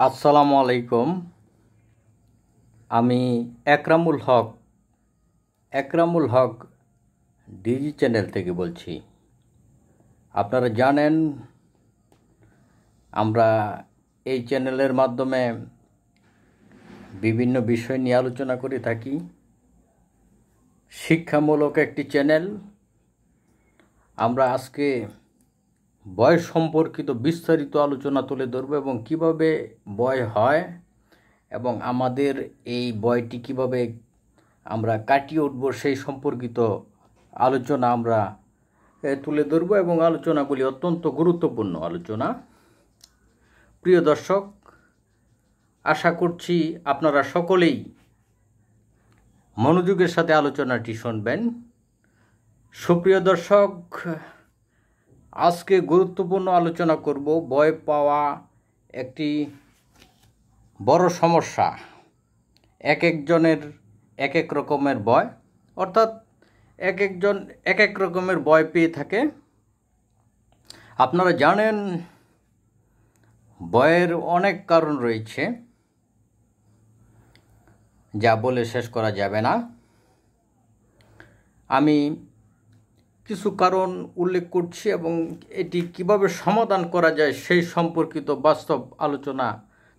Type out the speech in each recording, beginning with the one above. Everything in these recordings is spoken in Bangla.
আসসালামু আলাইকুম। আমি একরামুল হক ডিজি চ্যানেল থেকে বলছি। আপনারা জানেন আমরা এই চ্যানেলের মাধ্যমে বিভিন্ন বিষয় নিয়ে আলোচনা করে থাকি। শিক্ষামূলক একটি চ্যানেল। আমরা আজকে বয়স সম্পর্কিত বিস্তারিত আলোচনা তুলে ধরব এবং কিভাবে বয় হয় এবং আমাদের এই বয়টি কিভাবে আমরা কাটিয়ে উঠব সেই সম্পর্কিত আলোচনা আমরা তুলে ধরব এবং আলোচনাগুলি অত্যন্ত গুরুত্বপূর্ণ আলোচনা। প্রিয় দর্শক, আশা করছি আপনারা সকলেই মনোযোগের সাথে আলোচনাটি শুনবেন। সুপ্রিয় দর্শক, আজকে গুরুত্বপূর্ণ আলোচনা করব বয় পাওয়া একটি বড় সমস্যা। এক একজনের এক এক রকমের বয়, অর্থাৎ এক একজন এক এক রকমের বয় পেয়ে থাকে। আপনারা জানেন বয়ের অনেক কারণ রয়েছে, যা বলে শেষ করা যাবে না। আমি কিছু কারণ উল্লেখ করছি এবং এটি কিভাবে সমাধান করা যায় সেই সম্পর্কিত বাস্তব আলোচনা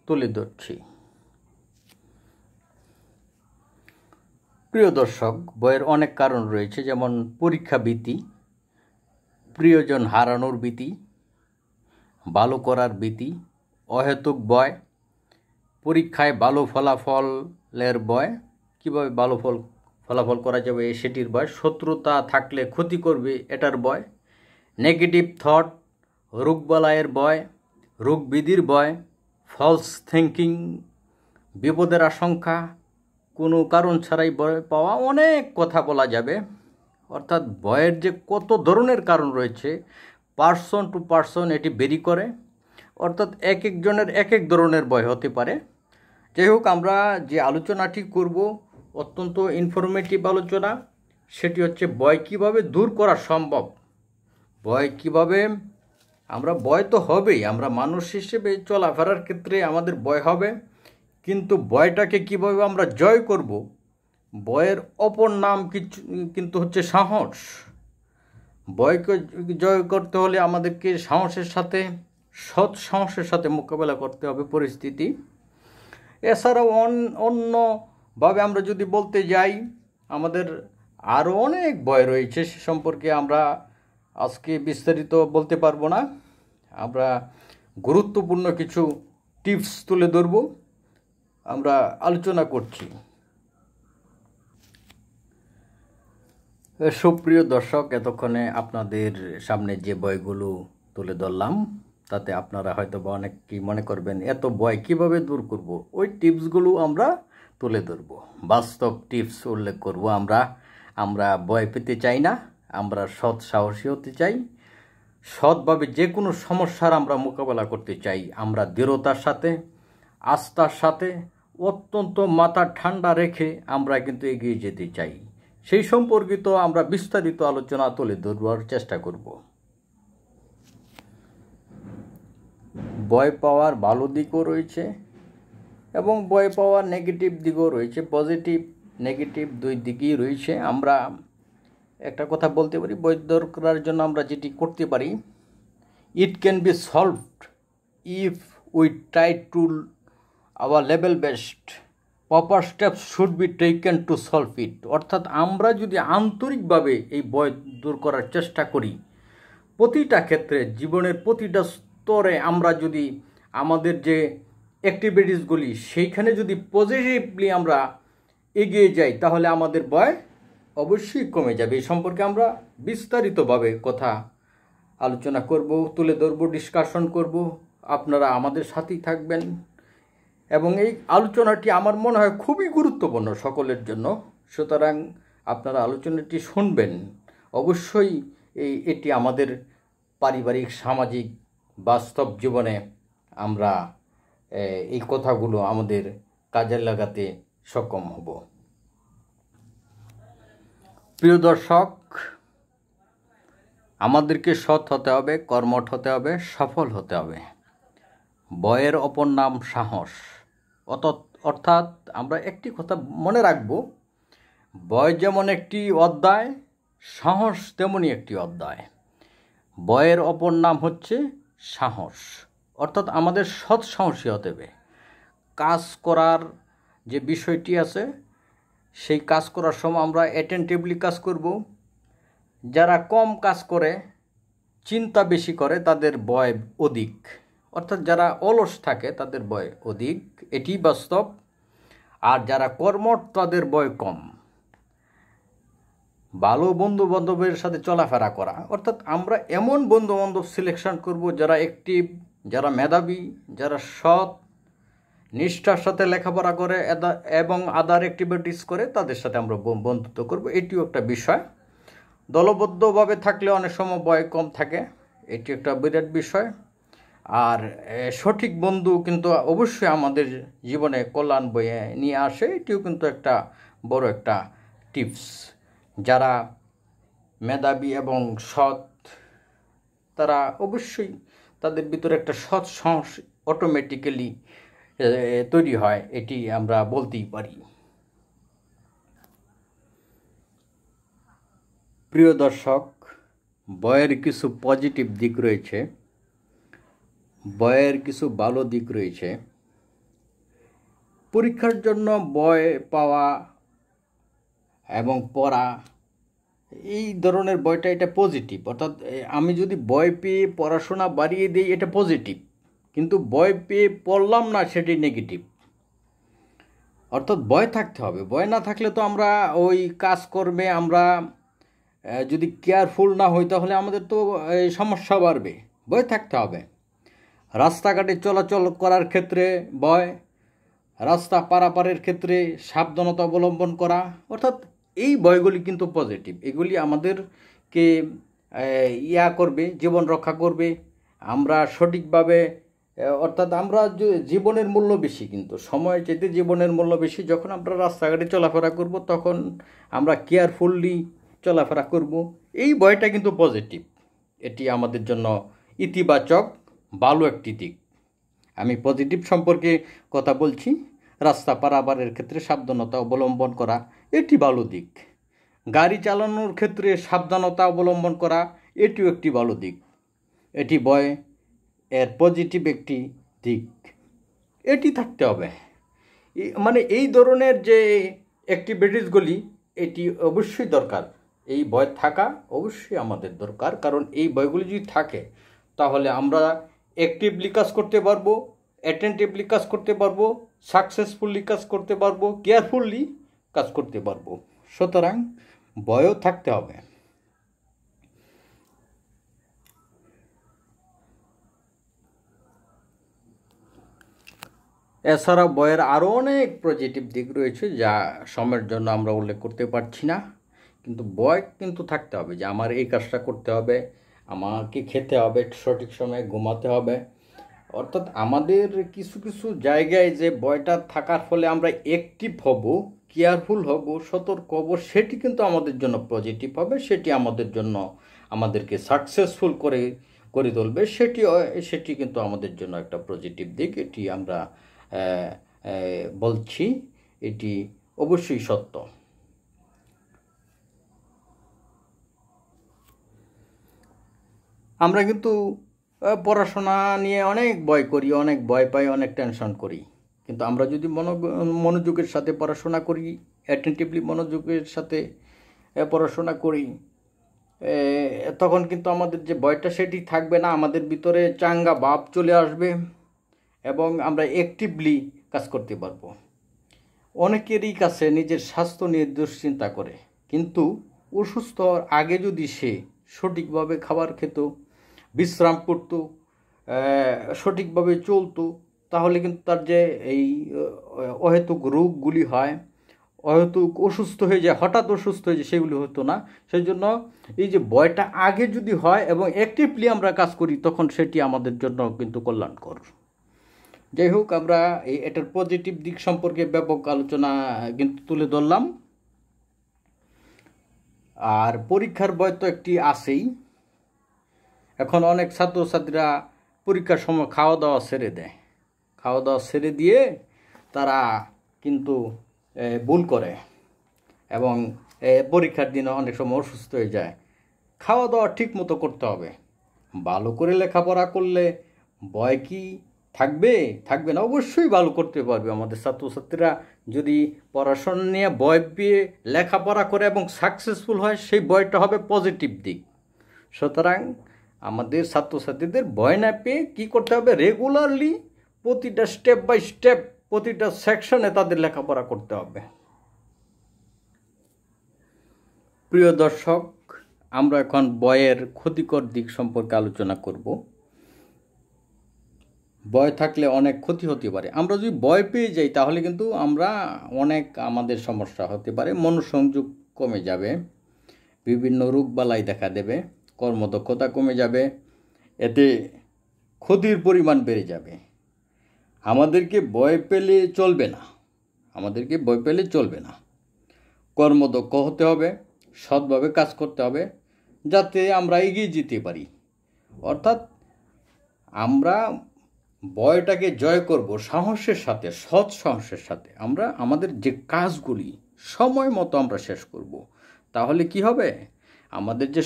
তুলে ধরছি। প্রিয় দর্শক, বয়ের অনেক কারণ রয়েছে, যেমন পরীক্ষা ভীতি, প্রিয়জন হারানোর ভীতি, ভালো করার ভীতি, অহেতুক বয়, পরীক্ষায় ভালো ফলাফলের বয়, কীভাবে ভালো ফলাফল করা যাবে সেটির ভয়, শত্রুতা থাকলে ক্ষতি করবে এটার ভয়, নেগেটিভ থট, রোগবালাইয়ের ভয়, রোগ বিধির ভয়, ফলস থিঙ্কিং, বিপদের আশঙ্কা, কোনো কারণ ছাড়াই ভয় পাওয়া, অনেক কথা বলা যাবে। অর্থাৎ ভয়ের যে কত ধরনের কারণ রয়েছে, পার্সন টু পার্সন এটি ভেরি করে, অর্থাৎ এক একজনের এক এক ধরনের ভয় হতে পারে। যাই হোক, আমরা যে আলোচনাটি করব অত্যন্ত ইনফরমেটিভ আলোচনা। সেটি হচ্ছে ভয় কীভাবে দূর করা সম্ভব। ভয় কীভাবে, আমরা ভয় তো হবেই, আমরা মানুষ হিসেবে চলাফেরার ক্ষেত্রে আমাদের ভয় হবে, কিন্তু ভয়টাকে কীভাবে আমরা জয় করব, ভয়ের অপর নাম কিন্তু হচ্ছে সাহস। ভয়কে জয় করতে হলে আমাদেরকে সাহসের সাথে, সৎ সাহসের সাথে মোকাবেলা করতে হবে পরিস্থিতি। এছাড়াও অন্যভাবে আমরা যদি বলতে যাই, আমাদের আরও অনেক ভয় রয়েছে, সে সম্পর্কে আমরা আজকে বিস্তারিত বলতে পারবো না। আমরা গুরুত্বপূর্ণ কিছু টিপস তুলে ধরব, আমরা আলোচনা করছি। সুপ্রিয় দর্শক, এতক্ষণে আপনাদের সামনে যে বয়গুলো তুলে ধরলাম, তাতে আপনারা হয়তো বা অনেকেই মনে করবেন এত ভয় কীভাবে দূর করব। ওই টিপসগুলো আমরা তুলে ধরব, বাস্তব টিপস উল্লেখ করব। আমরা ভয় পেতে চাই না, আমরা সৎ সাহসী হতে চাই, সৎভাবে যে কোনো সমস্যার আমরা মোকাবেলা করতে চাই। আমরা দৃঢ়তার সাথে, আস্থার সাথে, অত্যন্ত মাথা ঠান্ডা রেখে আমরা কিন্তু এগিয়ে যেতে চাই। সেই সম্পর্কিত আমরা বিস্তারিত আলোচনা তুলে ধরবার চেষ্টা করব। ভয় পাওয়ার ভালো দিকও রয়েছে এবং ভয় পাওয়ার নেগেটিভ দিকও রয়েছে। পজিটিভ নেগেটিভ দুই দিকই রয়েছে। আমরা একটা কথা বলতে পারি, ভয় দূর করার জন্য আমরা যেটি করতে পারি, it can be solved if we try to our level best, proper steps should be taken to solve it. অর্থাৎ আমরা যদি আন্তরিকভাবে এই ভয় দূর করার চেষ্টা করি, প্রতিটা ক্ষেত্রে, জীবনের প্রতিটা স্তরে আমরা যদি আমাদের যে অ্যাক্টিভিটিসগুলি সেইখানে যদি পজিটিভলি আমরা এগিয়ে যাই, তাহলে আমাদের ভয় অবশ্যই কমে যাবে। এই সম্পর্কে আমরা বিস্তারিতভাবে কথা আলোচনা করব, তুলে ধরব, ডিসকাশন করব। আপনারা আমাদের সাথেই থাকবেন এবং এই আলোচনাটি আমার মনে হয় খুবই গুরুত্বপূর্ণ সকলের জন্য। সুতরাং আপনারা আলোচনাটি শুনবেন অবশ্যই। এটি আমাদের পারিবারিক, সামাজিক, বাস্তব জীবনে আমরা এই কথাগুলো আমাদের কাজে লাগাতে সক্ষম হব। প্রিয় দর্শক, আমাদেরকে সৎ হতে হবে, কর্মঠ হতে হবে, সফল হতে হবে। বয়ের অপর নাম সাহস। অর্থাৎ আমরা একটি কথা মনে রাখব, বয় যেমন একটি অধ্যায়, সাহস তেমনই একটি অধ্যায়। বয়ের অপর নাম হচ্ছে সাহস, অর্থাৎ আমাদের সৎ সাহসী হতে হবে। কাজ করার যে বিষয়টি আছে, সেই কাজ করার সময় আমরা অ্যাটেন্টিভলি কাজ করব। যারা কম কাজ করে, চিন্তা বেশি করে, তাদের বয় অধিক। অর্থাৎ যারা অলস থাকে তাদের বয় অধিক, এটি বাস্তব। আর যারা কর্মঠ তাদের বয় কম। ভালো বন্ধু বান্ধবের সাথে চলাফেরা করা, অর্থাৎ আমরা এমন বন্ধু বান্ধব সিলেকশন করব যারা অ্যাক্টিভ, যারা মেধাবী, যারা সৎ, নিষ্ঠার সাথে লেখাপড়া করে এবং আদার অ্যাক্টিভিটিস করে, তাদের সাথে আমরা বন্ধুত্ব করব। এটিও একটা বিষয়। দলবদ্ধভাবে থাকলে অনেক সময় বয় কম থাকে, এটি একটা বিরাট বিষয়। আর সঠিক বন্ধু কিন্তু অবশ্যই আমাদের জীবনে কল্যাণ বয়ে নিয়ে আসে, এটিও কিন্তু একটা বড় একটা টিপস। যারা মেধাবী এবং সৎ, তারা অবশ্যই, তাদের ভিতরে একটা সৎ সাহস অটোমেটিক্যালি তৈরি হয়, এটি আমরা বলতেই পারি। প্রিয় দর্শক, বয়ের কিছু পজিটিভ দিক রয়েছে, বয়ের কিছু ভালো দিক রয়েছে। পরীক্ষার জন্য বই পাওয়া এবং পড়া, এই ধরনের বইটা, এটা পজিটিভ। অর্থাৎ আমি যদি বই পেয়ে পড়াশোনা বাড়িয়ে দিই, এটা পজিটিভ। কিন্তু বই পেয়ে পড়লাম না, সেটি নেগেটিভ। অর্থাৎ বই থাকতে হবে। বই না থাকলে তো আমরা ওই কাজকর্মে আমরা যদি কেয়ারফুল না হই, তাহলে আমাদের তো সমস্যা বাড়বে। বই থাকতে হবে। রাস্তাঘাটে চলাচল করার ক্ষেত্রে বয়, রাস্তা পারাপারের ক্ষেত্রে সাবধানতা অবলম্বন করা, অর্থাৎ এই বইগুলি কিন্তু পজিটিভ। এগুলি আমাদেরকে করবে, জীবন রক্ষা করবে। আমরা সঠিকভাবে, অর্থাৎ আমরা জীবনের মূল্য বেশি, কিন্তু সময় চাইতে জীবনের মূল্য বেশি। যখন আমরা রাস্তাঘাটে চলাফেরা করব, তখন আমরা কেয়ারফুললি চলাফেরা করব। এই বইটা কিন্তু পজিটিভ, এটি আমাদের জন্য ইতিবাচক ভালো একটি দিক। আমি পজিটিভ সম্পর্কে কথা বলছি। রাস্তা পারাপারের ক্ষেত্রে সাবধানতা অবলম্বন করা, এটি ভালো দিক। গাড়ি চালানোর ক্ষেত্রে সাবধানতা অবলম্বন করা, এটিও একটি ভালো দিক। এটি বয় এর পজিটিভ একটি দিক, এটি থাকতে হবে। মানে এই ধরনের যে অ্যাক্টিভিটিসগুলি, এটি অবশ্যই দরকার। এই বই থাকা অবশ্যই আমাদের দরকার, কারণ এই বইগুলি যদি থাকে, তাহলে আমরা অ্যাক্টিভলি কাজ করতে পারবো, অ্যাটেন্টিভলি কাজ করতে পারবো, সাকসেসফুলি কাজ করতে পারবো, কেয়ারফুলি কাজ করতে পারবো। সুতরাং বইও থাকতে হবে। এছাড়া বইয়ের আরও অনেক পজিটিভ দিক রয়েছে, যা সময়ের জন্য আমরা উল্লেখ করতে পারছি না। কিন্তু বই কিন্তু থাকতে হবে, যে আমার এই কাজটা করতে হবে, আমাকে খেতে হবে, সঠিক সময়ে ঘুমাতে হবে। অর্থাৎ আমাদের কিছু কিছু জায়গায় যে বইটা থাকার ফলে আমরা অ্যাক্টিভ হব, কেয়ারফুল হব, সতর্ক হব, সেটি কিন্তু আমাদের জন্য পজিটিভ হবে। সেটি আমাদের জন্য, আমাদেরকে সাকসেসফুল করে তুলবে। সেটি কিন্তু আমাদের জন্য একটা পজিটিভ দিক। এটি আমরা বলছি, এটি অবশ্যই সত্য। আমরা কিন্তু পড়াশোনা নিয়ে অনেক ভয় করি, অনেক ভয় পাই, অনেক টেনশন করি। কিন্তু আমরা যদি মনোযোগের সাথে পড়াশোনা করি, অ্যাটেন্টিভলি মনোযোগের সাথে পড়াশোনা করি, তখন কিন্তু আমাদের যে ভয়টা, সেটি থাকবে না। আমাদের ভিতরে চাঙ্গা ভাব চলে আসবে এবং আমরা অ্যাক্টিভলি কাজ করতে পারবো। অনেকেরই কাছে নিজের স্বাস্থ্য নিয়ে দুশ্চিন্তা করে, কিন্তু অসুস্থ হওয়ার আগে যদি সে সঠিকভাবে খাবার খেত, বিশ্রাম করত, সঠিকভাবে চলতো, তাহলে কিন্তু তার যে এই অহেতুক রোগগুলি হয়, অহেতুক অসুস্থ হয়ে যায়, হঠাৎ অসুস্থ হয়ে যায়, সেগুলি হতো না। সেই জন্য এই যে বয়টা আগে যদি হয় এবং অ্যাক্টিভলি আমরা কাজ করি, তখন সেটি আমাদের জন্য কিন্তু কল্যাণকর। যাই হোক, আমরা এটার পজিটিভ দিক সম্পর্কে ব্যাপক আলোচনা কিন্তু তুলে ধরলাম। আর পরীক্ষার ভয় তো একটি আছেই। এখন অনেক ছাত্রছাত্রীরা পরীক্ষার সময় খাওয়া দাওয়া ছেড়ে দেয়। খাওয়া দাওয়া ছেড়ে দিয়ে তারা কিন্তু ভুল করে এবং পরীক্ষার দিনে অনেক সময় অসুস্থ হয়ে যায়। খাওয়া দাওয়া ঠিক মতো করতে হবে। ভালো করে লেখাপড়া করলে ভয় কি থাকবে না? অবশ্যই ভালো করতে পারবে। আমাদের ছাত্রছাত্রীরা যদি পড়াশোনা নিয়ে ভয় পেয়ে লেখাপড়া করে এবং সাকসেসফুল হয়, সেই ভয়টা হবে পজিটিভ দিক। সুতরাং আমাদের ছাত্রছাত্রীদের ভয় না পেয়ে কী করতে হবে, রেগুলারলি প্রতিটা স্টেপ বাই স্টেপ প্রতিটা সেকশনে তাদের লেখাপড়া করতে হবে। প্রিয় দর্শক, আমরা এখন ভয়ের ক্ষতিকর দিক সম্পর্কে আলোচনা করব। ভয় থাকলে অনেক ক্ষতি হতে পারে। আমরা যদি ভয় পেয়ে যাই তাহলে কিন্তু আমাদের সমস্যা হতে পারে। মনোসংযোগ কমে যাবে, বিভিন্ন রোগবালাই দেখা দেবে, কর্মদক্ষতা কমে যাবে, এতে ক্ষতির পরিমাণ বেড়ে যাবে। আমাদেরকে ভয় পেলে চলবে না। কর্মদক্ষ হতে হবে, সৎভাবে কাজ করতে হবে, যাতে আমরা এগিয়ে যেতে পারি। অর্থাৎ আমরা ভয়টাকে জয় করব সাহসের সাথে, সৎ সাহসের সাথে। আমরা আমাদের যে কাজগুলি সময় মতো আমরা শেষ করব। তাহলে কি হবে, আমাদের যে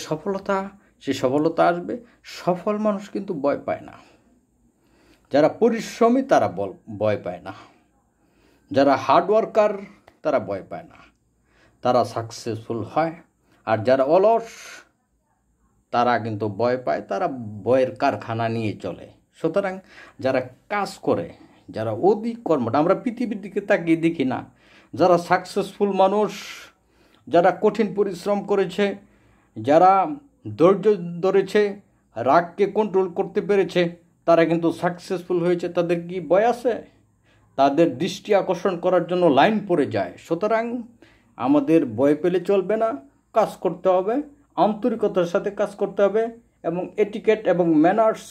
সফলতা আসবে। সফল মানুষ কিন্তু ভয় পায় না। যারা পরিশ্রমী তারা ভয় পায় না। যারা হার্ডওয়ার্কার তারা ভয় পায় না, তারা সাকসেসফুল হয়। আর যারা অলস তারা কিন্তু ভয় পায়, তারা ভয়ের কারখানা নিয়ে চলে। সুতরাং যারা কাজ করে, যারা অধিক কর্মটা, আমরা পৃথিবীর দিকে তাকিয়ে দেখি না, যারা সাকসেসফুল মানুষ, যারা কঠিন পরিশ্রম করেছে, যারা ধৈর্য ধরেছে, রাগকে কন্ট্রোল করতে পেরেছে, তারা কিন্তু সাকসেসফুল হয়েছে। তাদের কি ভয় আছে? তাদের দৃষ্টি আকর্ষণ করার জন্য লাইন পড়ে যায়। সুতরাং আমাদের ভয় পেলে চলবে না, কাজ করতে হবে, আন্তরিকতার সাথে কাজ করতে হবে এবং এটিকেট এবং ম্যানার্স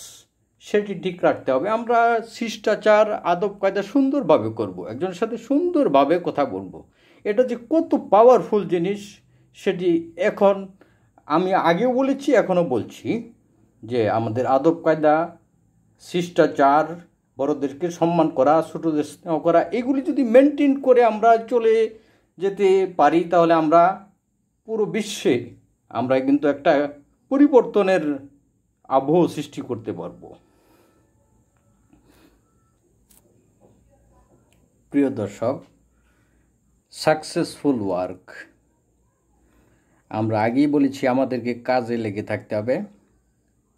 সেটি ঠিক রাখতে হবে। আমরা শিষ্টাচার, আদব কায়দা সুন্দরভাবে করব, একজনের সাথে সুন্দরভাবে কথা বলবো। এটা যে কত পাওয়ারফুল জিনিস সেটি এখন আমি আগেও বলেছি, এখনও বলছি, যে আমাদের আদব কায়দা, শিষ্টাচার, বড়দেরকে সম্মান করা, ছোটদের স্নেহ করা, এগুলি যদি মেনটেন করে আমরা চলে যেতে পারি তাহলে আমরা পুরো বিশ্বে আমরা কিন্তু একটা পরিবর্তনের আবহ সৃষ্টি করতে পারব। প্রিয় দর্শক, সাকসেসফুল ওয়ার্ক, আমরা আগেই বলেছি আমাদেরকে কাজে লেগে থাকতে হবে।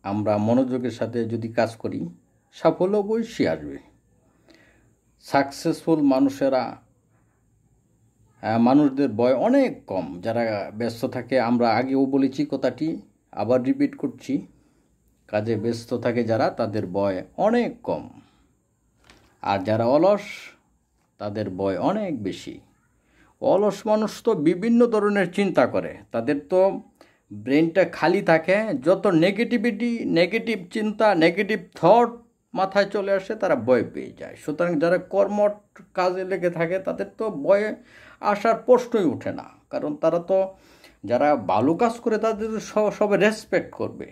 আমরা মনোযোগের সাথে যদি কাজ করি সাফল্য অবশ্যই আসবে। সাকসেসফুল মানুষদের ভয় অনেক কম। যারা ব্যস্ত থাকে, আমরা আগেও বলেছি কথাটি, আবার রিপিট করছি, কাজে ব্যস্ত থাকে যারা, তাদের ভয় অনেক কম। আর যারা অলস তাদের ভয় অনেক বেশি। অলস মানুষ তো বিভিন্ন ধরনের চিন্তা করে, তাদের তো ব্রেনটা খালি থাকে। যত নেগেটিভ চিন্তা, নেগেটিভ থট মাথায় চলে আসে, তারা ভয় পেয়ে যায়। সুতরাং যারা কর্মঠ কাজে লেগে থাকে তাদের তো ভয় আসার প্রশ্নই ওঠে না। কারণ তারা তো, যারা ভালো কাজ করে তাদের সবাই রেসপেক্ট করবে,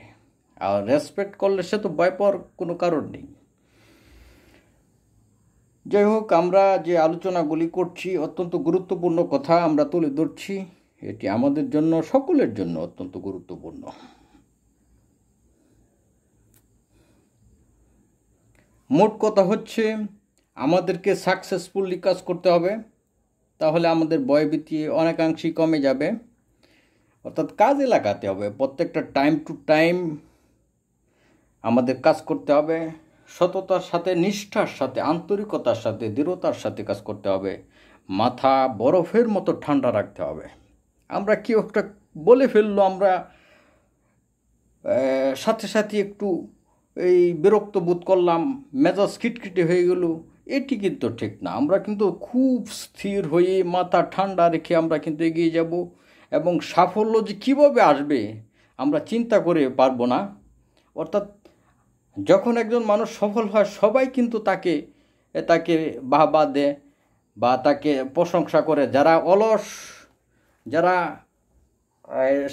আর রেসপেক্ট করলে সে তো ভয় পাওয়ার কোনো কারণ নেই। যাই হোক, আমরা যে আলোচনাগুলি করছি অত্যন্ত গুরুত্বপূর্ণ কথা আমরা তুলে ধরছি। এটি আমাদের জন্য, সকলের জন্য অত্যন্ত গুরুত্বপূর্ণ। মোট কথা হচ্ছে, আমাদেরকে সাকসেসফুলি কাজ করতে হবে, তাহলে আমাদের ভয়ভীতি অনেকাংশেই কমে যাবে। অর্থাৎ কাজে লাগাতে হবে, প্রত্যেকটা টাইম টু টাইম আমাদের কাজ করতে হবে। সততার সাথে, নিষ্ঠার সাথে, আন্তরিকতার সাথে, দৃঢ়তার সাথে কাজ করতে হবে। মাথা বরফের মতো ঠান্ডা রাখতে হবে। আমরা কি একটা বলে ফেললো, আমরা সাথে একটু বিরক্ত বোধ করলাম, মেজাজ খিটখিটে হয়ে গেল, এটি কিন্তু ঠিক না। আমরা কিন্তু খুব স্থির হয়ে মাথা ঠান্ডা রেখে আমরা কিন্তু এগিয়ে যাব। এবং সাফল্য যে কীভাবে আসবে আমরা চিন্তা করে পারবো না। অর্থাৎ যখন একজন মানুষ সফল হয়, সবাই কিন্তু তাকে বাহবা দেয় বা তাকে প্রশংসা করে। যারা অলস, যারা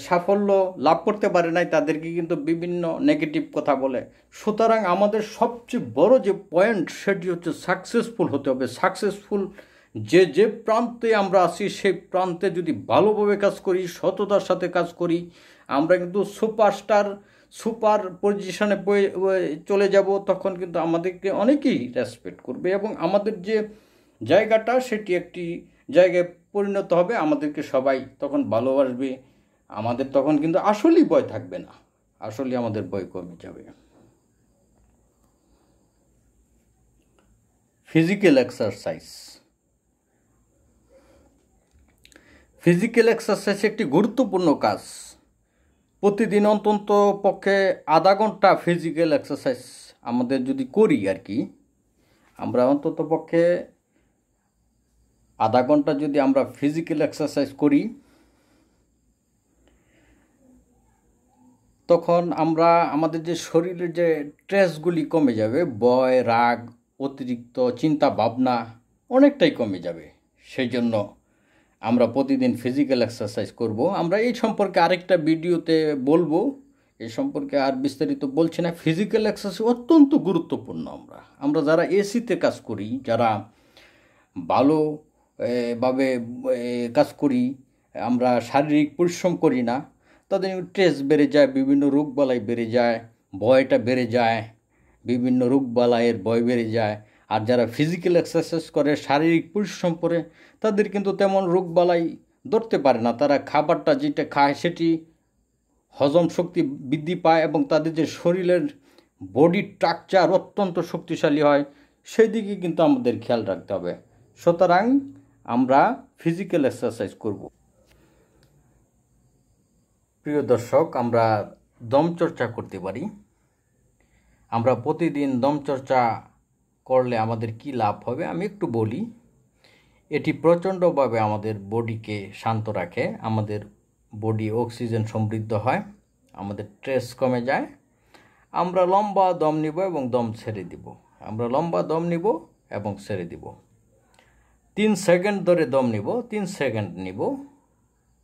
সাফল্য লাভ করতে পারে নাই তাদেরকে কিন্তু বিভিন্ন নেগেটিভ কথা বলে। সুতরাং আমাদের সবচেয়ে বড় যে পয়েন্ট সেটি হচ্ছে সাকসেসফুল হতে হবে। সাকসেসফুল যে প্রান্তে আমরা আছি সেই প্রান্তে যদি ভালোভাবে কাজ করি, সততার সাথে কাজ করি, আমরা কিন্তু সুপার পজিশনে চলে যাব। তখন কিন্তু আমাদেরকে অনেকেই রেসপেক্ট করবে এবং আমাদের যে জায়গাটা সেটি একটি জায়গায় পরিণত হবে। আমাদেরকে সবাই তখন ভালোবাসবে। আমাদের তখন কিন্তু আসলেই ভয় থাকবে না, আসলে আমাদের ভয় কমে যাবে। ফিজিক্যাল এক্সারসাইজ একটি গুরুত্বপূর্ণ কাজ। প্রতিদিন অন্তত পক্ষে আধা ঘন্টা ফিজিক্যাল এক্সারসাইজ আমাদের যদি করি আর কি, আমরা অন্তত পক্ষে আধা ঘন্টা যদি আমরা ফিজিক্যাল এক্সারসাইজ করি, তখন আমাদের যে শরীরের যে স্ট্রেসগুলি কমে যাবে, ভয়, রাগ, অতিরিক্ত চিন্তা ভাবনা অনেকটাই কমে যাবে। সেই জন্য আমরা প্রতিদিন ফিজিক্যাল এক্সারসাইজ করব। আমরা এই সম্পর্কে আরেকটা ভিডিওতে বলবো, এই সম্পর্কে আর বিস্তারিত বলছি না। ফিজিক্যাল এক্সারসাইজ অত্যন্ত গুরুত্বপূর্ণ। আমরা যারা এসিতে কাজ করি, যারা ভালোভাবে কাজ করি, আমরা শারীরিক পরিশ্রম করি না, তাদের স্ট্রেস বেড়ে যায়, বিভিন্ন রোগবালাই বেড়ে যায়, ভয়টা বেড়ে যায়, বিভিন্ন রোগবালাইয়ের ভয় বেড়ে যায়। আর যারা ফিজিক্যাল এক্সারসাইজ করে, শারীরিক পরিশ্রম করে, তাদের কিন্তু তেমন রোগবালাই ধরতে পারে না। তারা খাবারটা যেটা খায় সেটি হজম শক্তি বৃদ্ধি পায় এবং তাদের যে শরীরের বডি স্ট্রাকচার অত্যন্ত শক্তিশালী হয়। সেই দিকে কিন্তু আমাদের খেয়াল রাখতে হবে। সুতরাং আমরা ফিজিক্যাল এক্সারসাইজ করব। প্রিয় দর্শক, আমরা দমচর্চা করতে পারি। আমরা প্রতিদিন দমচর্চা করলে আমাদের কি লাভ হবে আমি একটু বলি। এটি প্রচণ্ডভাবে আমাদের বডিকে শান্ত রাখে, আমাদের বডি অক্সিজেন সমৃদ্ধ হয়, আমাদের স্ট্রেস কমে যায়। আমরা লম্বা দম নিব এবং দম ছেড়ে দিব। আমরা লম্বা দম নিব এবং ছেড়ে দিব। 3 সেকেন্ড ধরে দম নিব, 3 সেকেন্ড নিব,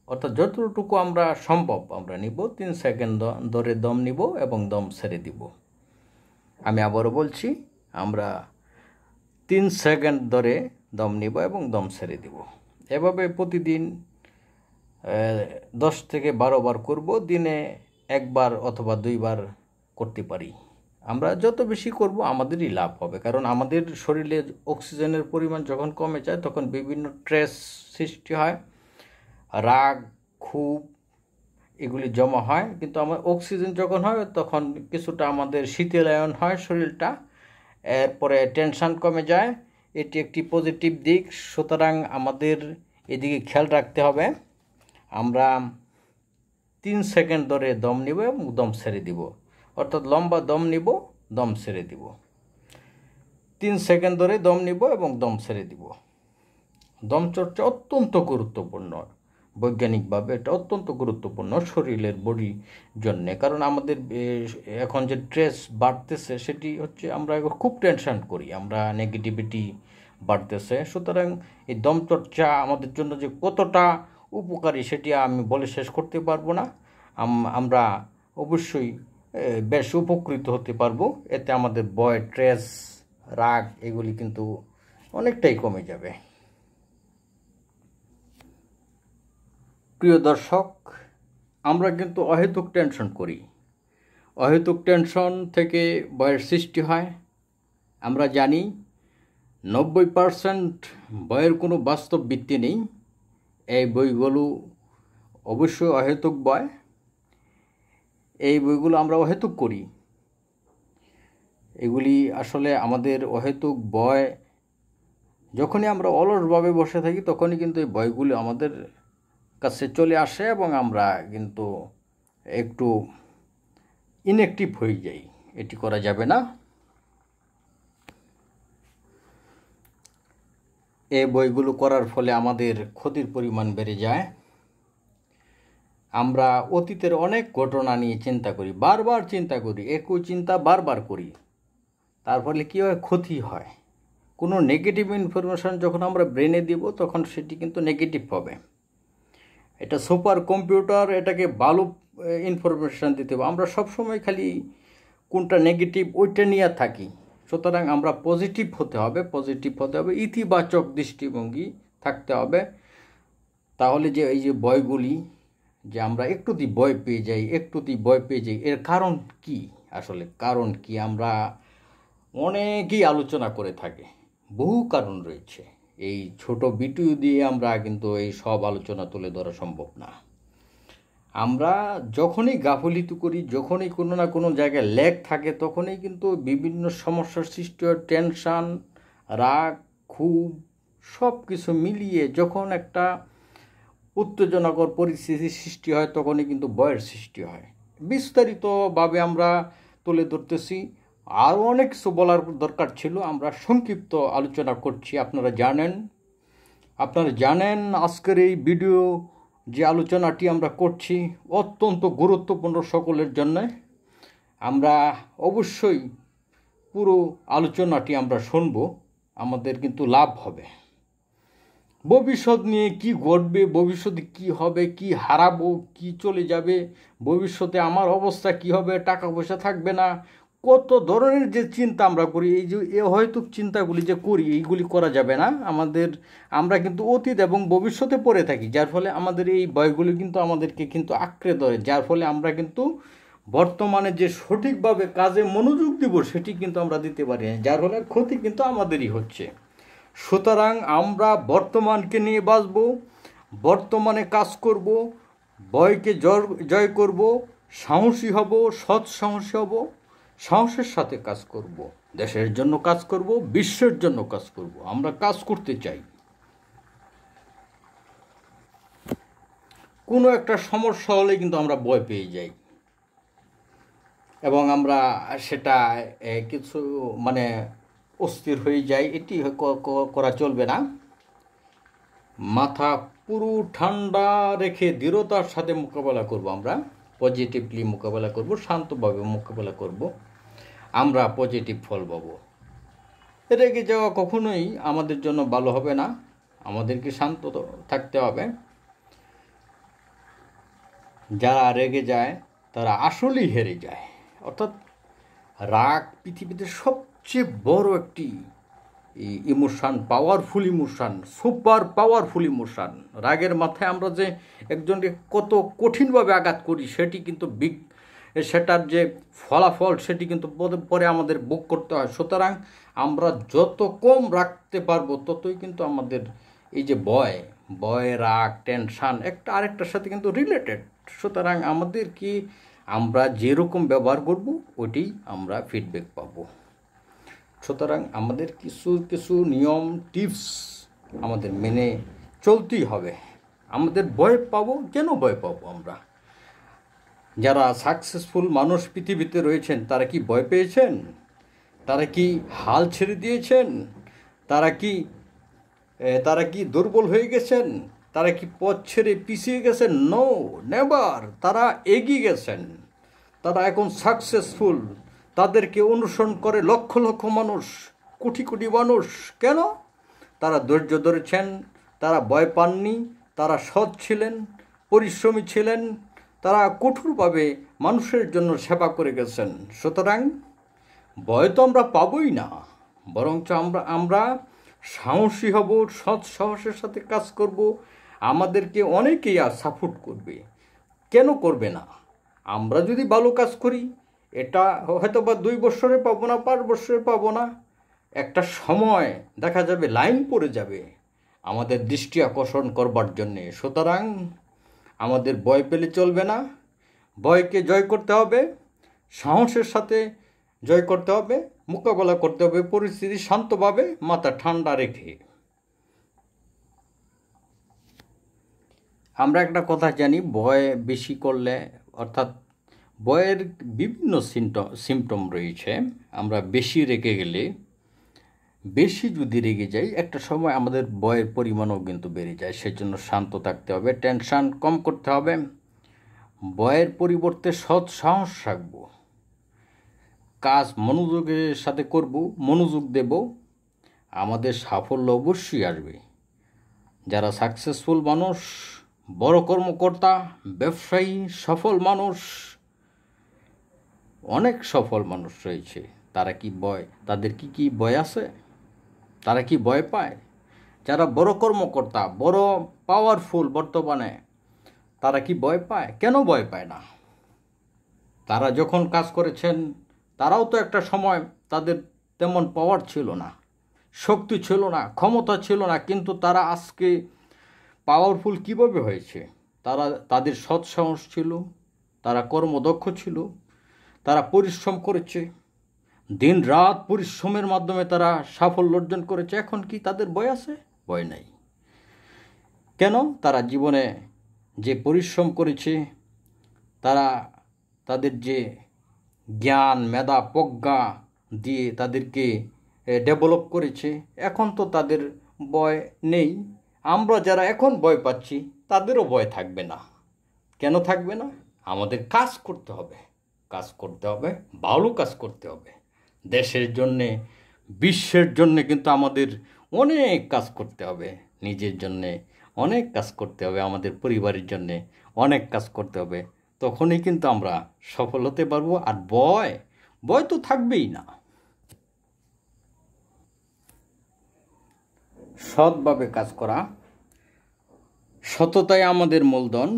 অর্থাৎ যতটুকু আমরা সম্ভব আমরা নিব। 3 সেকেন্ড ধরে দম নিব এবং দম ছেড়ে দিব। আমি আবারও বলছি, আমরা 3 সেকেন্ড ধরে দম নিব এবং দম ছেড়ে দিব। এভাবে প্রতিদিন 10 থেকে 12 বার করব। দিনে 1 বার অথবা 2 বার করতে পারি। আমরা যত বেশি করব আমাদেরই লাভ হবে, কারণ আমাদের শরীরের অক্সিজেনের পরিমাণ যখন কমে যায় তখন বিভিন্ন স্ট্রেস সৃষ্টি হয়, রাগ, ক্ষোভ এগুলি জমা হয়। কিন্তু আমার অক্সিজেন যখন হয় তখন কিছুটা আমাদের শীতলায়ন হয় শরীরটা, এরপরে টেনশন কমে যায়। এটি একটি পজিটিভ দিক। সুতরাং আমাদের এদিকে খেয়াল রাখতে হবে। আমরা 3 সেকেন্ড ধরে দম নিব এবং দম ছেড়ে দিব, অর্থাৎ লম্বা দম নিব, দম ছেড়ে দিব। 3 সেকেন্ড ধরে দম নিব এবং দম ছেড়ে দিব। দমচর্চা অত্যন্ত গুরুত্বপূর্ণ। বৈজ্ঞানিকভাবে এটা অত্যন্ত গুরুত্বপূর্ণ শরীরের বডির জন্যে। কারণ আমাদের এখন যে স্ট্রেস বাড়তেছে সেটি হচ্ছে আমরা এখন খুব টেনশন করি, আমরা নেগেটিভিটি বাড়তেছে। সুতরাং এই দমচর্চা আমাদের জন্য যে কতটা উপকারী সেটি আমি বলে শেষ করতে পারবো না। আমরা অবশ্যই বেশ উপকৃত হতে পারবো। এতে আমাদের ভয়, স্ট্রেস, রাগ এগুলি কিন্তু অনেকটাই কমে যাবে। প্রিয় দর্শক, আমরা কিন্তু অহেতুক টেনশন করি। অহেতুক টেনশন থেকে ভয়ের সৃষ্টি হয়। আমরা জানি 90% ভয়ের কোনো বাস্তব ভিত্তি নেই। এই বইগুলো অবশ্যই অহেতুক ভয়। এই বইগুলো আমরা অহেতুক করি। এগুলি আসলে আমাদের অহেতুক ভয়, যখনই আমরা অলসভাবে বসে থাকি তখনই কিন্তু এই ভয়গুলি আমাদের কাছে চলে আসে এবং আমরা কিন্তু একটু ইনঅ্যাক্টিভ হয়ে যাই। এটি করা যাবে না। এই বইগুলো করার ফলে আমাদের ক্ষতির পরিমাণ বেড়ে যায়। আমরা অতীতের অনেক ঘটনা নিয়ে চিন্তা করি, বারবার চিন্তা করি, একই চিন্তা বারবার করি। তার ফলে কী হয়? ক্ষতি হয়। কোনো নেগেটিভ ইনফরমেশান যখন আমরা ব্রেনে দিব তখন সেটি কিন্তু নেগেটিভ হবে। এটা সুপার কম্পিউটার, এটাকে ভালো ইনফরমেশান দিতে হবে। আমরা সবসময় খালি কোনটা নেগেটিভ ওইটা নিয়ে থাকি। সুতরাং আমরা পজিটিভ হতে হবে, ইতিবাচক দৃষ্টিভঙ্গি থাকতে হবে। তাহলে যে এই যে বইগুলি যে আমরা একটুতেই ভয় পেয়ে যাই, এর কারণ কি? আসলে কারণ কি আমরা অনেকেই আলোচনা করে থাকে, বহু কারণ রয়েছে। এই ছোট ভিডিও দিয়ে আমরা কিন্তু এই সব আলোচনা তুলে ধরা সম্ভব না। আমরা যখনই গাফিলতি করি, যখনই কোনো না কোনো জায়গায় ল্যাগ থাকে, তখনই কিন্তু বিভিন্ন সমস্যার সৃষ্টি হয়। টেনশান, রাগ, ক্ষোভ সব কিছু মিলিয়ে যখন একটা উত্তেজনাকর পরিস্থিতির সৃষ্টি হয়, তখনই কিন্তু ভয়ের সৃষ্টি হয়। বিস্তারিতভাবে আমরা তুলে ধরতেছি, আরও অনেক কিছু বলার দরকার ছিল, আমরা সংক্ষিপ্ত আলোচনা করছি। আপনারা জানেন আজকের এই ভিডিও যে আলোচনাটি আমরা করছি অত্যন্ত গুরুত্বপূর্ণ সকলের জন্য। আমরা অবশ্যই পুরো আলোচনাটি আমরা শুনব, আমাদের কিন্তু লাভ হবে। ভবিষ্যৎ নিয়ে কি ঘটবে, ভবিষ্যতে কি হবে, কি হারাবো, কি চলে যাবে, ভবিষ্যতে আমার অবস্থা কি হবে, টাকা পয়সা থাকবে না, কত ধরনের যে চিন্তা আমরা করি, এই যে হয়তো চিন্তাগুলি যে করি, এইগুলি করা যাবে না। আমরা কিন্তু অতীত এবং ভবিষ্যতে পড়ে থাকি, যার ফলে আমাদের এই ভয়গুলি কিন্তু আমাদেরকে কিন্তু আঁকড়ে ধরে, যার ফলে আমরা কিন্তু বর্তমানে যে সঠিকভাবে কাজে মনোযোগ দিব সেটি কিন্তু আমরা দিতে পারি না, যার ফলে ক্ষতি কিন্তু আমাদেরই হচ্ছে। সুতরাং আমরা বর্তমানকে নিয়ে বাঁচব, বর্তমানে কাজ করব, ভয়কে জয় করব, সাহসী হব, সৎ সাহসী হব, সাহসের সাথে কাজ করব, দেশের জন্য কাজ করব, বিশ্বের জন্য কাজ করব। আমরা কাজ করতে চাই। কোনো একটা সমস্যা হলে কিন্তু আমরা ভয় পেয়ে যাই এবং আমরা সেটা কিছু অস্থির হয়ে যায়। এটি করা চলবে না। মাথা পুরো ঠান্ডা রেখে দৃঢ়তার সাথে মোকাবেলা করব, আমরা পজিটিভলি মোকাবেলা করব, শান্তভাবে মোকাবেলা করব, আমরা পজিটিভ ফল পাবো। রেগে যাওয়া কখনোই আমাদের জন্য ভালো হবে না, আমাদেরকে শান্ত থাকতে হবে। যারা রেগে যায় তারা আসলেই হেরে যায়। অর্থাৎ রাগ পৃথিবীতে সবচেয়ে বড় একটি emotion, powerful emotion, super powerful emotion. রাগের মাথায় আমরা যে একজনকে কত কঠিনভাবে আঘাত করি, সেটি কিন্তু সেটার যে ফলাফল সেটি কিন্তু পরে আমাদের ভোগ করতে হয়। সুতরাং আমরা যত কম রাখতে পারবো ততই কিন্তু আমাদের এই যে ভয়, রাগ, টেনশান একটা আরেকটার সাথে কিন্তু রিলেটেড। সুতরাং আমরা যেরকম ব্যবহার করব ওইটি আমরা ফিডব্যাক পাবো। সুতরাং আমাদের কিছু নিয়ম টিপস আমাদের মেনে চলতেই হবে। আমাদের ভয় পাবো, কেন ভয় পাবো? আমরা যারা সাকসেসফুল মানুষ পৃথিবীতে রয়েছেন তারা কি ভয় পেয়েছেন? তারা কি হাল ছেড়ে দিয়েছেন? তারা কি দুর্বল হয়ে গেছেন? তারা কি পথ ছেড়ে পিছিয়ে গেছেন? No, never. তারা এগিয়ে গেছেন, তারা এখন সাকসেসফুল। তাদেরকে অনুসরণ করে লক্ষ লক্ষ মানুষ, কোটি কোটি মানুষ। কেন? তারা ধৈর্য ধরেছেন, তারা ভয় পাননি, তারা সৎ ছিলেন, পরিশ্রমী ছিলেন, তারা কঠোরভাবে মানুষের জন্য সেবা করে গেছেন। সুতরাং ভয় তো আমরা পাবই না, বরঞ্চ আমরা সাহসী হব, সৎ সাহসের সাথে কাজ করব। আমাদেরকে অনেকেই সাপোর্ট করবে। কেন করবে না? আমরা যদি ভালো কাজ করি, এটা হয়তো বা 2 বছরে পাবো না, 5 বছরে পাবো না, একটা সময় দেখা যাবে লাইন পড়ে যাবে আমাদের দৃষ্টি আকর্ষণ করবার জন্যে। সুতরাং আমাদের ভয় পেলে চলবে না, ভয়কে জয় করতে হবে, সাহসের সাথে জয় করতে হবে, মোকাবেলা করতে হবে পরিস্থিতি শান্তভাবে, মাথা ঠান্ডা রেখে। আমরা একটা কথা জানি, ভয় বেশি করলে, অর্থাৎ ভয়ের বিভিন্ন সিমটম রয়েছে। আমরা বেশি রেগে গেলে, বেশি যদি রেগে যাই, একটা সময় আমাদের ভয়ের পরিমাণও কিন্তু বেড়ে যায়। সেজন্য শান্ত থাকতে হবে, টেনশান কম করতে হবে, ভয়ের পরিবর্তে সৎ সাহস রাখব, কাজ মনোযোগের সাথে করব, মনোযোগ দেব, আমাদের সাফল্য অবশ্যই আসবে। যারা সাকসেসফুল মানুষ, বড় কর্মকর্তা, ব্যবসায়ী, সফল মানুষ, অনেক সফল মানুষ রয়েছে। তারা কি ভয়, তাদের কি ভয় আছে? তারা কি ভয় পায়? যারা বড় কর্মকর্তা, বড় পাওয়ারফুল বর্তমানে, তারা কি ভয় পায়? কেন ভয় পায় না? তারা যখন কাজ করেছেন, তারাও তো একটা সময় তাদের তেমন পাওয়ার ছিল না, শক্তি ছিল না, ক্ষমতা ছিল না, কিন্তু তারা আজকে পাওয়ারফুল কিভাবে হয়েছে? তাদের সৎ সাহস ছিল, তারা কর্মদক্ষ ছিল, তারা পরিশ্রম করেছে, দিন রাত পরিশ্রমের মাধ্যমে তারা সাফল্য অর্জন করেছে। এখন কি তাদের ভয় আছে? ভয় নাই। কেন? তারা জীবনে যে পরিশ্রম করেছে, তারা তাদের যে জ্ঞান, মেধা, প্রজ্ঞা দিয়ে তাদেরকে ডেভেলপ করেছে, এখন তো তাদের ভয় নেই। আমরা যারা এখন ভয় পাচ্ছি, তাদেরও ভয় থাকবে না। কেন থাকবে না? আমাদের কাজ করতে হবে, কাজ করতে হবে, ভালো কাজ করতে হবে। দেশের জন্যে, বিশ্বের জন্যে কিন্তু আমাদের অনেক কাজ করতে হবে। নিজের জন্যে অনেক কাজ করতে হবে, আমাদের পরিবারের জন্যে অনেক কাজ করতে হবে। তখনই কিন্তু আমরা সফল হতে পারবো। আর ভয় তো থাকবেই না। সৎভাবে কাজ করা, সততাই আমাদের মূলধন,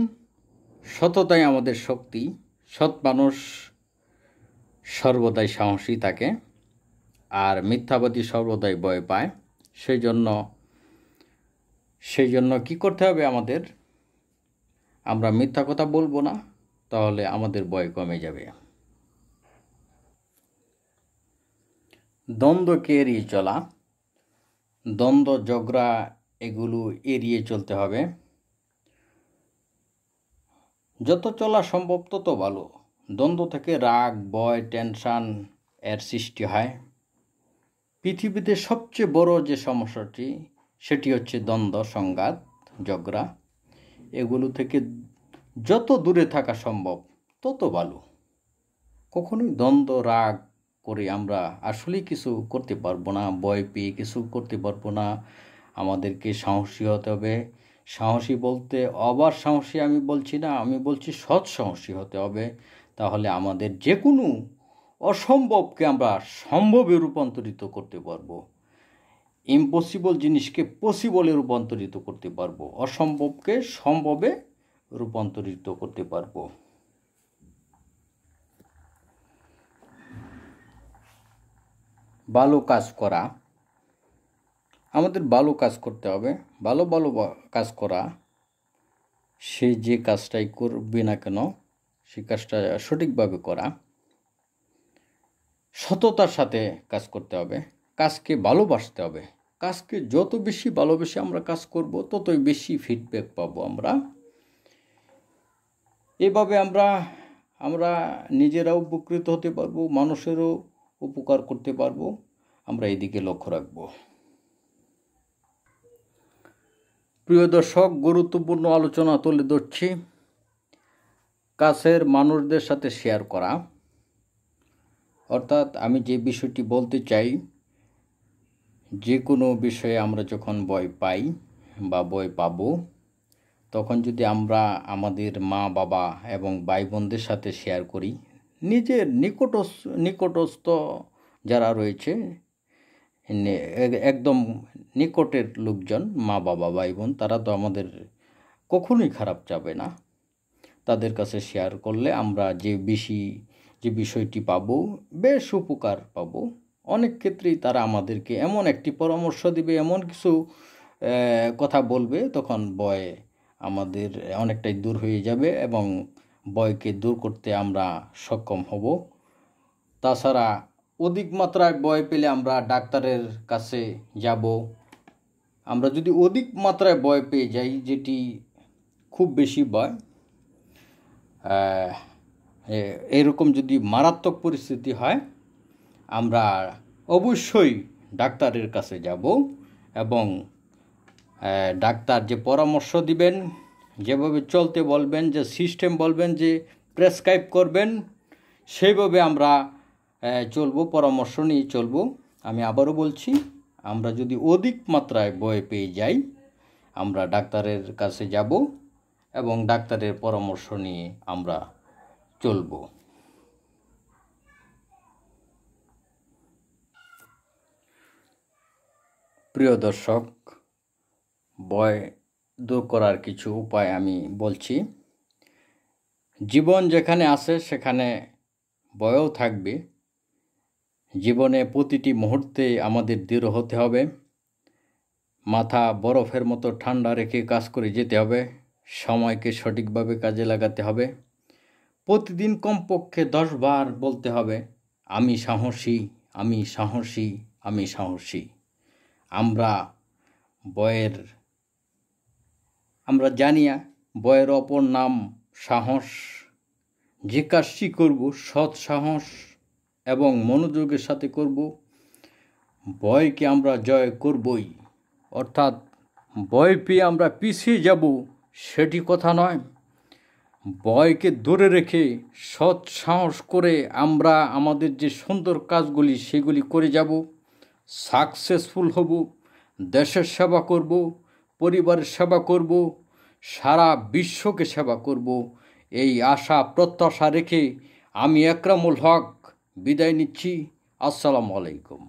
সততাই আমাদের শক্তি। সৎ মানুষ সর্বদাই সাহসী থাকে, আর মিথ্যাবাদী সর্বদাই ভয় পায়। সেই জন্য কি করতে হবে আমাদের? আমরা মিথ্যা কথা বলবো না, তাহলে আমাদের ভয় কমে যাবে। দ্বন্দ্বকে এড়িয়ে চলা, দ্বন্দ্ব, ঝগড়া, এগুলো এড়িয়ে চলতে হবে। যত চলা সম্ভব তত ভালো। দ্বন্দ্ব থেকে রাগ, ভয়, টেনশন এর সৃষ্টি হয়। পৃথিবীতে সবচেয়ে বড় যে সমস্যাটি, সেটি হচ্ছে দ্বন্দ্ব, সংঘাত, ঝগড়া। এগুলো থেকে যত দূরে থাকা সম্ভব তত ভালো। কখনোই দ্বন্দ্ব, রাগ করে আমরা আসলেই কিছু করতে পারবো না, ভয় পেয়ে কিছু করতে পারবো না। আমাদেরকে সাহসী হতে হবে। সাহসী বলতে অবার সাহসী আমি বলছি না, আমি বলছি সৎ সাহসী হতে হবে। তাহলে আমাদের যে কোনো অসম্ভবকে আমরা সম্ভবে রূপান্তরিত করতে পারবো। ইম্পসিবল জিনিসকে পসিবলে রূপান্তরিত করতে পারবো, অসম্ভবকে সম্ভবে রূপান্তরিত করতে পারবো। ভালো কাজ করা, আমাদের ভালো কাজ করতে হবে। ভালো কাজ করা, সে যে কাজটাই করবে না কেন, সে কাজটা সঠিকভাবে করা, সততার সাথে কাজ করতে হবে, কাজকে ভালোবাসতে হবে। কাজকে যত বেশি ভালোবেসে আমরা কাজ করব, ততই বেশি ফিডব্যাক পাবো আমরা। এভাবে আমরা নিজেরাও উপকৃত হতে পারবো, মানুষেরও উপকার করতে পারবো। আমরা এদিকে লক্ষ্য রাখব। প্রিয় দর্শক, গুরুত্বপূর্ণ আলোচনা তুলে ধরছি। কাছের মানুষদের সাথে শেয়ার করা, অর্থাৎ আমি যে বিষয়টি বলতে চাই, যে কোনো বিষয়ে আমরা যখন ভয় পাই বা ভয় পাবো, তখন যদি আমরা আমাদের মা, বাবা এবং ভাই বোনদের সাথে শেয়ার করি, নিজের নিকটস্থ যারা রয়েছে, একদম নিকটের লোকজন, মা, বাবা, ভাই বোন, তারা তো আমাদের কখনোই খারাপ যাবে না। তাদের কাছে শেয়ার করলে আমরা যে বিষয়টি পাবো, বেশ উপকার পাবো। অনেক ক্ষেত্রেই তারা আমাদেরকে এমন একটি পরামর্শ দিবে, এমন কিছু কথা বলবে, তখন ভয় আমাদের অনেকটাই দূর হয়ে যাবে এবং ভয়কে দূর করতে আমরা সক্ষম হব। তাছাড়া অধিক মাত্রায় ভয় পেলে আমরা ডাক্তারের কাছে যাব। আমরা যদি অধিক মাত্রায় ভয় পেয়ে যাই, যেটি খুব বেশি ভয়, এরকম যদি মারাত্মক পরিস্থিতি হয়, আমরা অবশ্যই ডাক্তারের কাছে যাব এবং ডাক্তার যে পরামর্শ দিবেন, যেভাবে চলতে বলবেন, যে সিস্টেম বলবেন, যে প্রেসক্রাইব করবেন, সেইভাবে আমরা চলবো, পরামর্শ নিয়ে চলবো। আমি আবারও বলছি, আমরা যদি অধিক মাত্রায় ভয় পেয়ে যাই, আমরা ডাক্তারের কাছে যাব এবং ডাক্তারের পরামর্শ নিয়ে আমরা চলব। প্রিয় দর্শক, ভয় দূর করার কিছু উপায় আমি বলছি। জীবন যেখানে আছে সেখানে ভয়ও থাকবে। জীবনে প্রতিটি মুহূর্তে আমাদের দৃঢ় হতে হবে, মাথা বরফের মতো ঠান্ডা রেখে কাজ করে যেতে হবে, সময়কে সঠিকভাবে কাজে লাগাতে হবে। প্রতিদিন কমপক্ষে 10 বার বলতে হবে, আমি সাহসী, আমি সাহসী, আমি সাহসী। আমরা জানি ভয়ের অপর নাম সাহস। যে কাজটি করব সৎ সাহস এবং মনোযোগের সাথে করব, ভয়কে আমরা জয় করবই। অর্থাৎ ভয় পেয়ে আমরা পিছিয়ে যাব সেটি কথা নয়। ভয়কে ধরে রেখে সৎ সাহস করে আমরা আমাদের যে সুন্দর কাজগুলি সেগুলি করে যাব, সাকসেসফুল হব, দেশের সেবা করব, পরিবারের সেবা করব, সারা বিশ্বকে সেবা করব। এই আশা প্রত্যাশা রেখে আমি একরামুল হক বিদায় নিচ্ছি। আসসালামু আলাইকুম।